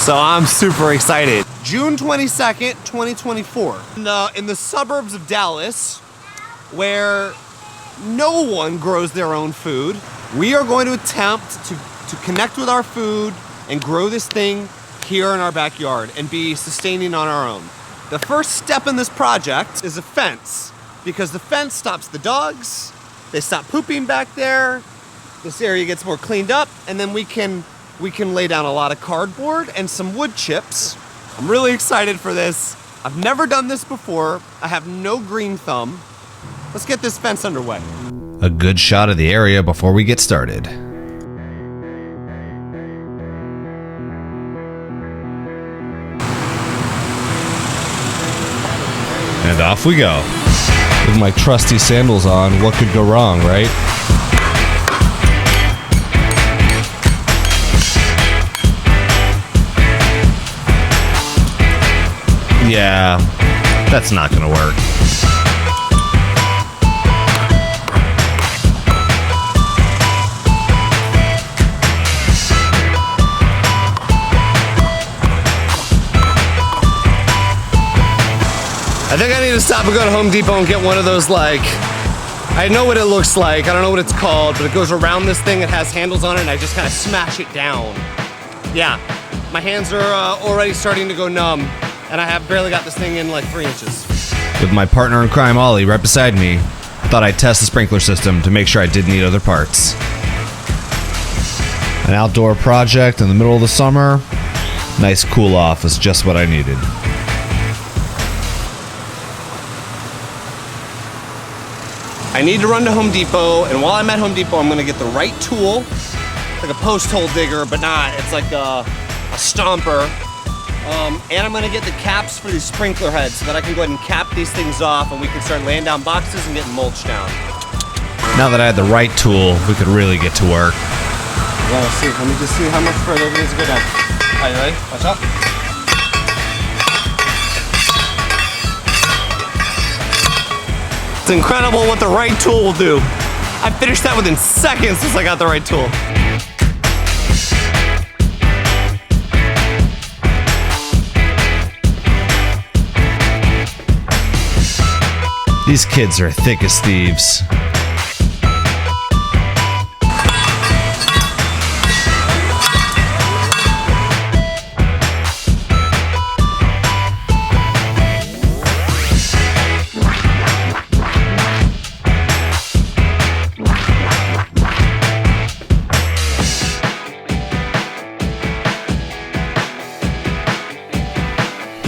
So I'm super excited. June 22nd, 2024. In the suburbs of Dallas, where no one grows their own food, we are going to attempt to connect with our food and grow this thing here in our backyard and be sustaining on our own. The first step in this project is a fence, because the fence stops the dogs, they stop pooping back there, this area gets more cleaned up, and then we can lay down a lot of cardboard and some wood chips. I'm really excited for this. I've never done this before. I have no green thumb. Let's get this fence underway. A good shot of the area before we get started. And off we go. With my trusty sandals on, what could go wrong, right? Yeah, that's not gonna work. I think I need to stop and go to Home Depot and get one of those, like, I know what it looks like, I don't know what it's called, but it goes around this thing, it has handles on it, and I just kind of smash it down. Yeah, my hands are already starting to go numb, and I have barely got this thing in like 3 inches. With my partner in crime, Ollie, right beside me, thought I'd test the sprinkler system to make sure I didn't need other parts. An outdoor project in the middle of the summer, nice cool off is just what I needed. I need to run to Home Depot, and while I'm at Home Depot, I'm gonna get the right tool, like a post hole digger, but not, it's like a stomper. And I'm gonna get the caps for these sprinkler heads so that I can go ahead and cap these things off and we can start laying down boxes and getting mulch down. Now that I had the right tool, we could really get to work. Well, let's see, let me just see how much further it needs to go down. Are you ready? Watch out. It's incredible what the right tool will do. I finished that within seconds since I got the right tool. These kids are thick as thieves.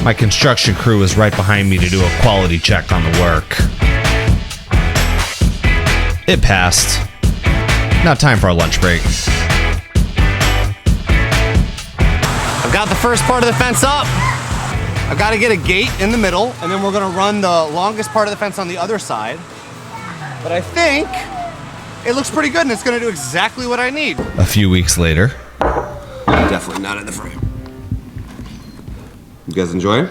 My construction crew is right behind me to do a quality check on the work. It passed. Now time for a lunch break. I've got the first part of the fence up. I've got to get a gate in the middle, and then we're gonna run the longest part of the fence on the other side. But I think it looks pretty good, and it's gonna do exactly what I need. A few weeks later. Definitely not in the frame. You guys enjoy?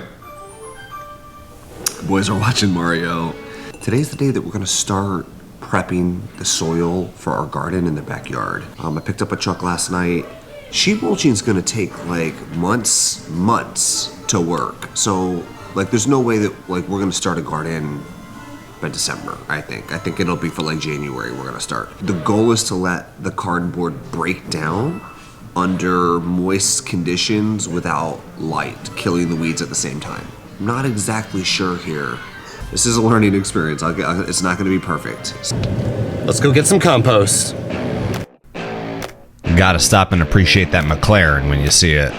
The boys are watching Mario. Today's the day that we're gonna start prepping the soil for our garden in the backyard. I picked up a truck last night. Sheet mulching is gonna take like months to work. So like there's no way that like we're gonna start a garden by December, I think. I think it'll be for like January we're gonna start. The goal is to let the cardboard break down under moist conditions without light, killing the weeds at the same time. I'm not exactly sure here. This is a learning experience. It's not gonna be perfect. Let's go get some compost. Gotta stop and appreciate that McLaren when you see it.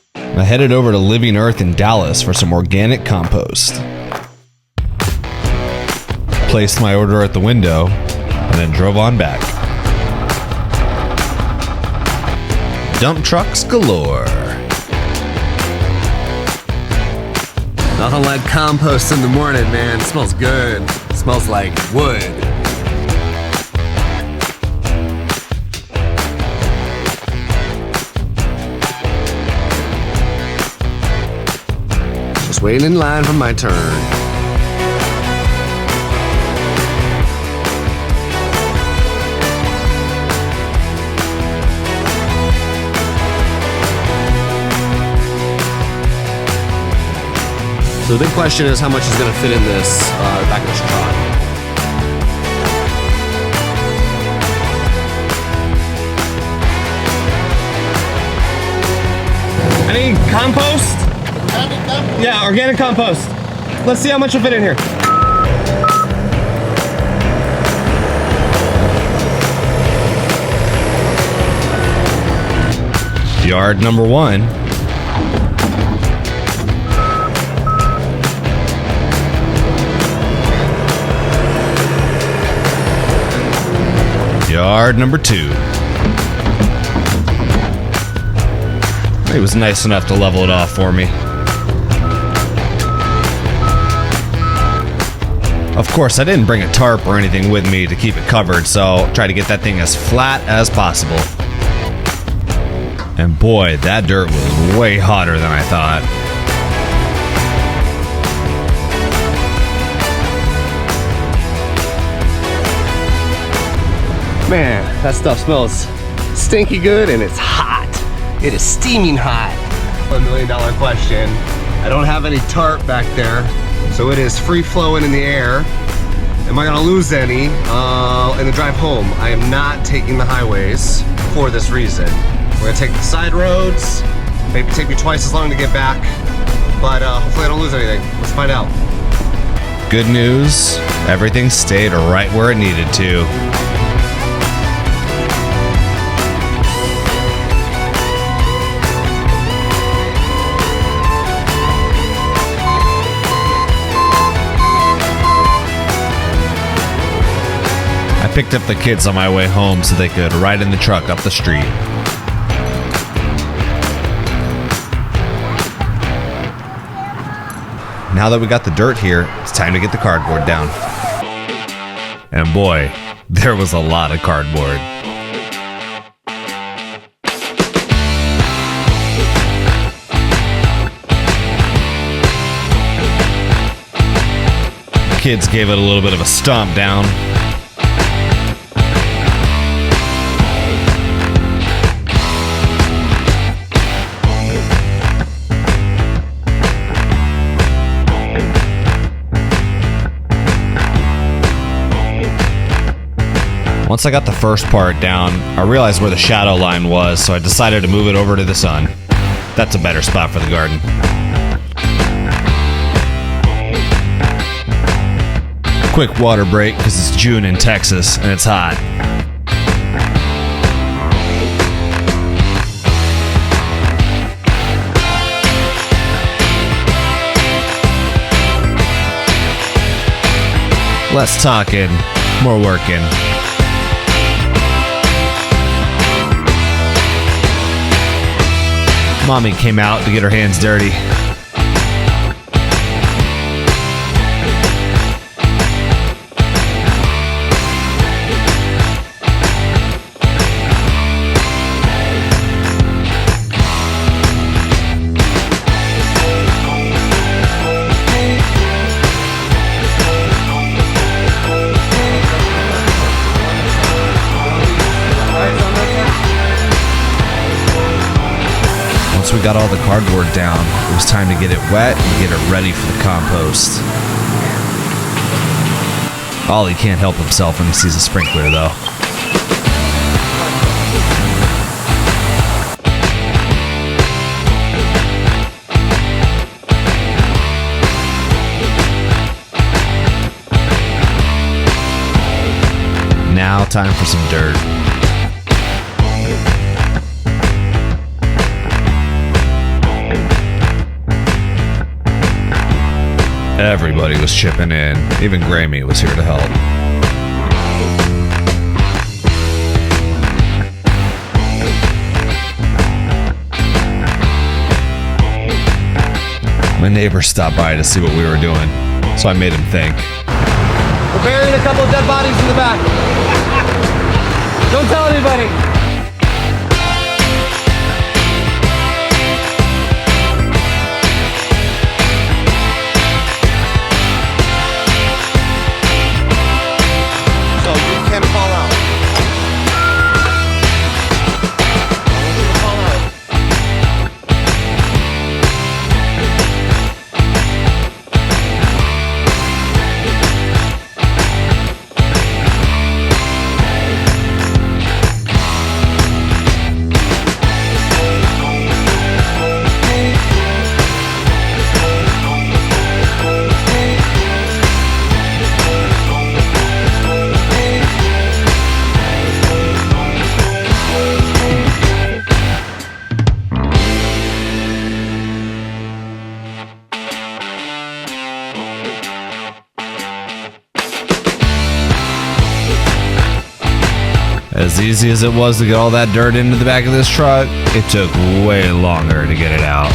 I headed over to Living Earth in Dallas for some organic compost. Placed my order at the window and then drove on back. Dump trucks galore. Nothing like compost in the morning, man. It smells good. It smells like wood. Just waiting in line for my turn. So the big question is how much is going to fit in this back of this truck. Any compost? Organic compost. Yeah, organic compost. Let's see how much will fit in here. Yard number 1. Yard number 2. He was nice enough to level it off for me. Of course, I didn't bring a tarp or anything with me to keep it covered, so try to get that thing as flat as possible. And boy, that dirt was way hotter than I thought. Man, that stuff smells stinky good and it's hot. It is steaming hot. $1 million question. I don't have any tarp back there, so it is free flowing in the air. Am I gonna lose any in the drive home? I am not taking the highways for this reason. We're gonna take the side roads, maybe take me twice as long to get back, but hopefully I don't lose anything. Let's find out. Good news, everything stayed right where it needed to. I picked up the kids on my way home so they could ride in the truck up the street. Now that we got the dirt here, it's time to get the cardboard down. And boy, there was a lot of cardboard. Kids gave it a little bit of a stomp down. Once I got the first part down, I realized where the shadow line was, so I decided to move it over to the sun. That's a better spot for the garden. Quick water break because it's June in Texas and it's hot. Less talking, more working. Mommy came out to get her hands dirty. Once we got all the cardboard down, it was time to get it wet and get it ready for the compost. Ollie can't help himself when he sees a sprinkler, though. Now time for some dirt. Everybody was chipping in. Even Grammy was here to help. My neighbor stopped by to see what we were doing, so I made him think. We're burying a couple of dead bodies in the back. Don't tell anybody. As easy as it was to get all that dirt into the back of this truck, it took way longer to get it out.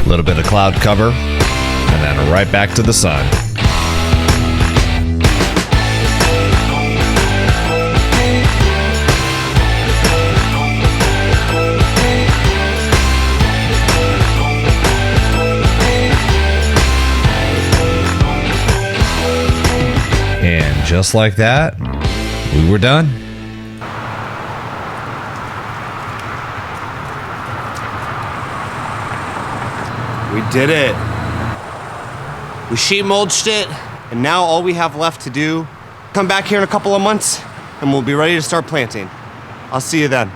A little bit of cloud cover, and then right back to the sun. And just like that, we were done. We did it. We sheet mulched it, and now all we have left to do, come back here in a couple of months, and we'll be ready to start planting. I'll see you then.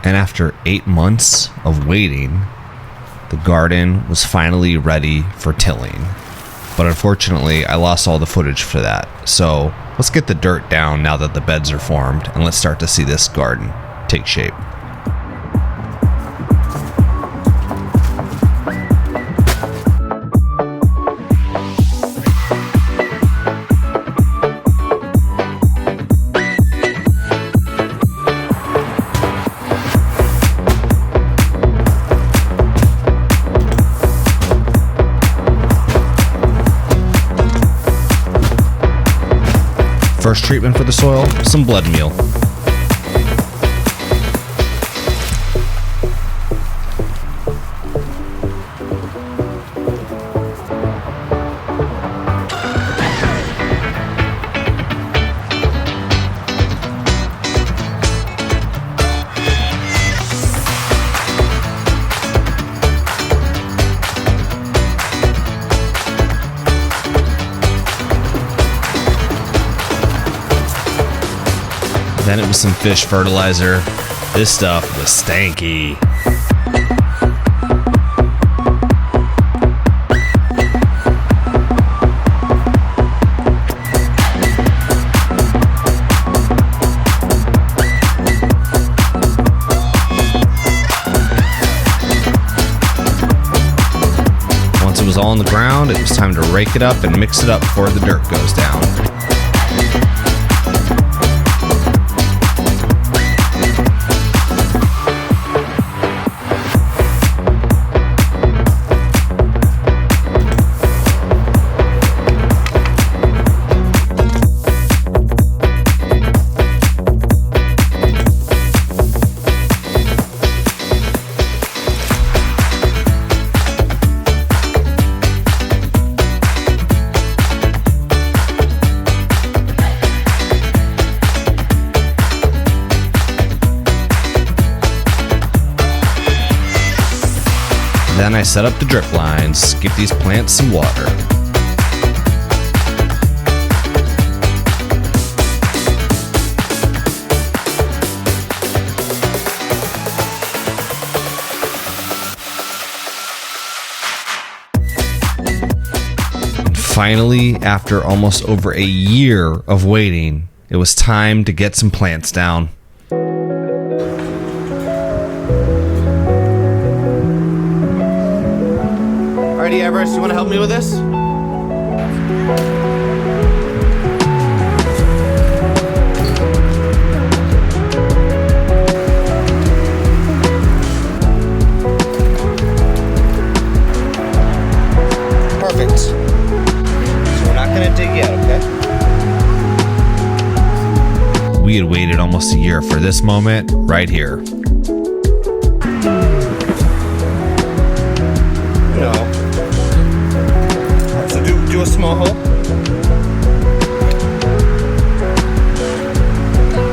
And after 8 months of waiting, the garden was finally ready for tilling. But unfortunately, I lost all the footage for that. So let's get the dirt down now that the beds are formed, and let's start to see this garden take shape. First treatment for the soil, some blood meal. Then it was some fish fertilizer. This stuff was stanky. Once it was all on the ground, it was time to rake it up and mix it up before the dirt goes down. Then I set up the drip lines, give these plants some water. And finally, after almost over a year of waiting, it was time to get some plants down. Alrighty, Everest, you want to help me with this? Perfect. So we're not going to dig yet, okay? almost a year for this moment right here. No. So do a small hole.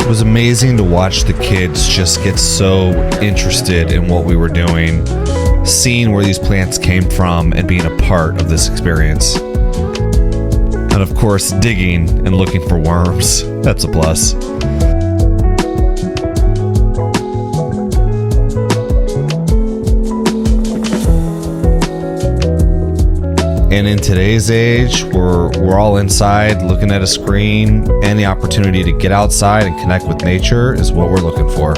It was amazing to watch the kids just get so interested in what we were doing, seeing where these plants came from and being a part of this experience. And of course, digging and looking for worms. That's a plus. And in today's age, we're all inside looking at a screen, and the opportunity to get outside and connect with nature is what we're looking for.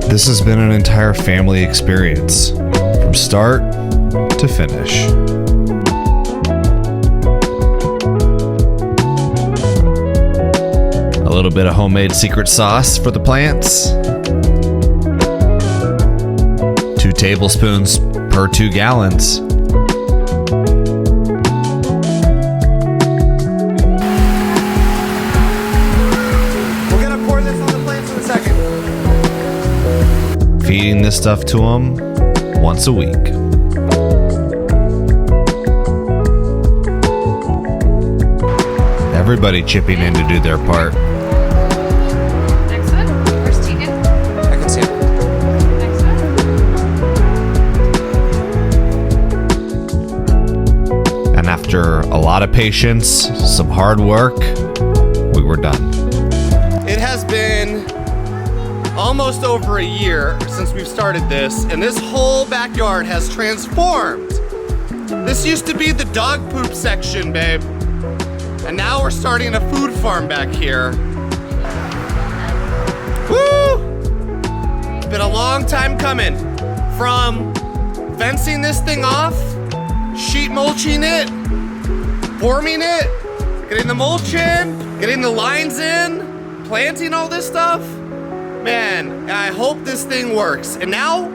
This has been an entire family experience, from start to finish. A little bit of homemade secret sauce for the plants. 2 tablespoons per 2 gallons. We're gonna pour this on the plants in a second. Feeding this stuff to them once a week. Everybody chipping in to do their part. Next one. Where's Tegan? I can see it. Next one. And after a lot of patience, some hard work, we were done. It has been almost over a year since we've started this, and this whole backyard has transformed. This used to be the dog poop section, babe. And now we're starting a food farm back here. Woo! It's been a long time coming. From fencing this thing off, sheet mulching it, forming it, getting the mulch in, getting the lines in, planting all this stuff. Man, I hope this thing works. And now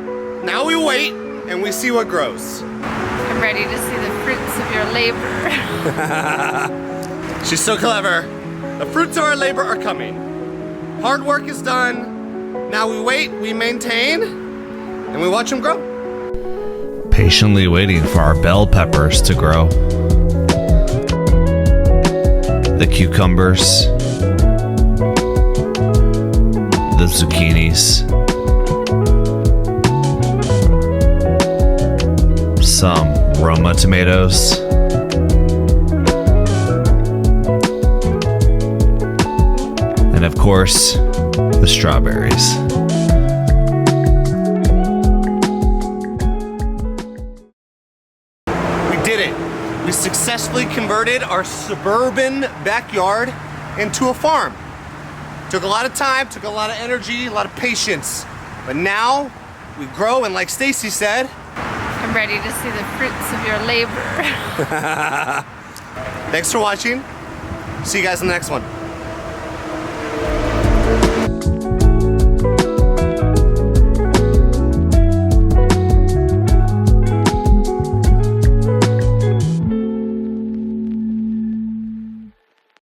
we wait and we see what grows. I'm ready to see the fruits of your labor. She's so clever. The fruits of our labor are coming. Hard work is done. Now we wait, we maintain, and we watch them grow. Patiently waiting for our bell peppers to grow. The cucumbers. The zucchinis. Some Roma tomatoes. And of course, the strawberries. We did it. We successfully converted our suburban backyard into a farm. Took a lot of time, took a lot of energy, a lot of patience. But now we grow, and like Stacy said, I'm ready to see the fruits of your labor. thanks for watching. See you guys in the next one.